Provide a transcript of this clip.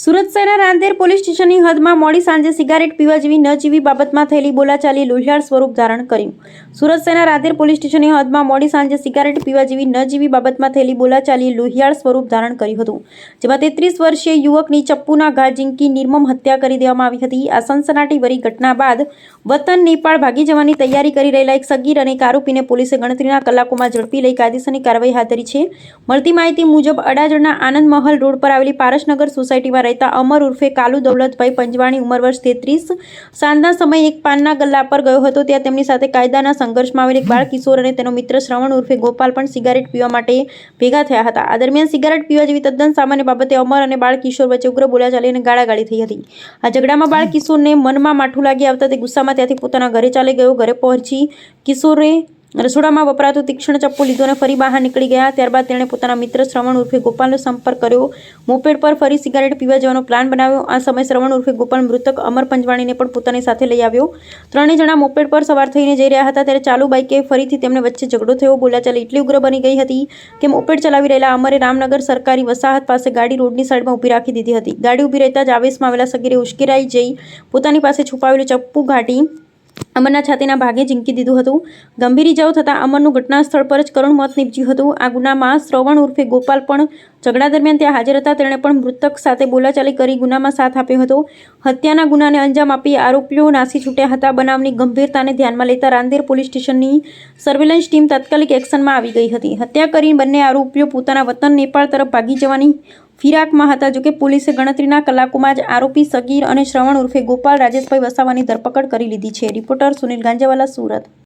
સુરત શહેરના રાંદેર પોલીસ સ્ટેશનની હદમાં મોડી સાંજે સિગારેટ પીવા જેવી ન જેવી બાબતમાં થયેલી બોલાચાલી લોહિયાળ સ્વરૂપ ધારણ કર્યું. સુરત શહેરના રાંદેર પોલીસ સ્ટેશનની હદમાં મોડી સાંજે સિગારેટ પીવા જેવી ન જેવી બાબતમાં થયેલી બોલાચાલી લોહિયાળ સ્વરૂપ ધારણ કર્યું હતું, જેમાં 33 વર્ષીય યુવકની ચપ્પુના ઘા ઝીંકી નિર્મમ હત્યા કરી દેવામાં આવી હતી. આ સનસનાટીભરી ઘટના બાદ વતન નેપાળ ભાગી જવાની તૈયારી કરી રહેલા એક સગીર અને એક આરોપીને પોલીસે ગણતરીના કલાકોમાં ઝડપી લઈ કાયદેસરની કાર્યવાહી હાથ ધરી છે. મળતી માહિતી મુજબ અડાજણના આનંદ મહલ રોડ પર આવેલી પારસનગર સોસાયટીમાં રહેતા અમર ઉર્ફે કાલુ દૌલતભાઈ પંજવાણી ઉંમર વર્ષ 33 સાંજના સમયે એક પાનના ગલ્લા પર ગયો હતો. ત્યાં તેમની સાથે કાયદાના સંઘર્ષમાં આવેલ એક બાળ કિશોર અને તેનો મિત્ર શ્રવણ ઉર્ફે ગોપાલ પણ સિગારેટ પીવા માટે ભેગા થયા હતા. આ દરમિયાન સિગારેટ પીવા જેવી તદ્દન સામાન્ય બાબતે અમર અને બાળ કિશોર વચ્ચે ઉગ્ર બોલાચાલી અને ગાળાગાળી થઈ હતી. આ ઝઘડામાં બાળ કિશોરને મનમાં માઠું લાગી આવતા તે ગુસ્સામાં ત્યાંથી પોતાના ઘરે ચાલી ગયો. ઘરે પહોંચી કિશોરે રસોડામાં વપરાતું તીક્ષ્ણ ચપ્પુ લીધું અને ફરી બહાર નીકળી ગયા. ત્યારબાદ તેણે પોતાના મિત્ર શ્રવણ ઉર્ફે ગોપાલનો સંપર્ક કર્યો. મોપેડ પર ફરી સિગારેટ પીવા જવાનો પ્લાન બનાવ્યો. આ સમયે શ્રવણ ઉર્ફે ગોપાલ મૃતક અમર પંજવાણીને પણ પોતાની સાથે લઈ આવ્યો. ત્રણેય જણા મોપેડ પર સવાર થઈને જઈ રહ્યા હતા ત્યારે ચાલુ બાઇકે ફરીથી તેમને વચ્ચે ઝઘડો થયો. બોલાચાલી એટલી ઉગ્ર બની ગઈ હતી કે મોપેડ ચલાવી રહેલા અમરે રામનગર સરકારી વસાહત પાસે ગાડી રોડની સાઈડમાં ઊભી રાખી દીધી હતી. ગાડી ઊભી રહેતા જ આવેશમાં આવેલા સગીરે ઉશ્કેરાઈ જઈ પોતાની પાસે છુપાવેલું ચપ્પુ ઘાટી અમરના છાતીના ભાગે ઝીંકી દીધું હતું. ગંભીર ઇજાઓ થતાં અમરનું ઘટના સ્થળ પર જ કરુણ મોત નીપજ્યું હતું. આ ગુનામાં શ્રવણ ઉર્ફે ગોપાલ પણ ઝઘડા દરમિયાન ત્યાં હાજર હતા. તેણે પણ મૃતક સાથે બોલાચાલી કરી ગુનામાં સાથ આપ્યો હતો. હત્યાના ગુનાને અંજામ આપી આરોપીઓ નાસી છૂટ્યા હતા. બનાવની ગંભીરતાને ધ્યાનમાં લેતા રાંદેર પોલીસ સ્ટેશનની સર્વેલન્સ ટીમ તાત્કાલિક એક્શનમાં આવી ગઈ હતી. હત્યા કરી બંને આરોપીઓ પોતાના વતન નેપાળ તરફ ભાગી જવાની ફિરાકમાં હતા. જોકે પોલીસે ગણતરીના કલાકોમાં જ આરોપી સગીર અને શ્રવણ ઉર્ફે ગોપાલ રાજેશભાઈ વસાવાની ધરપકડ કરી લીધી છે. રિપોર્ટર સુનિલ ગાંજાવાલા, સુરત.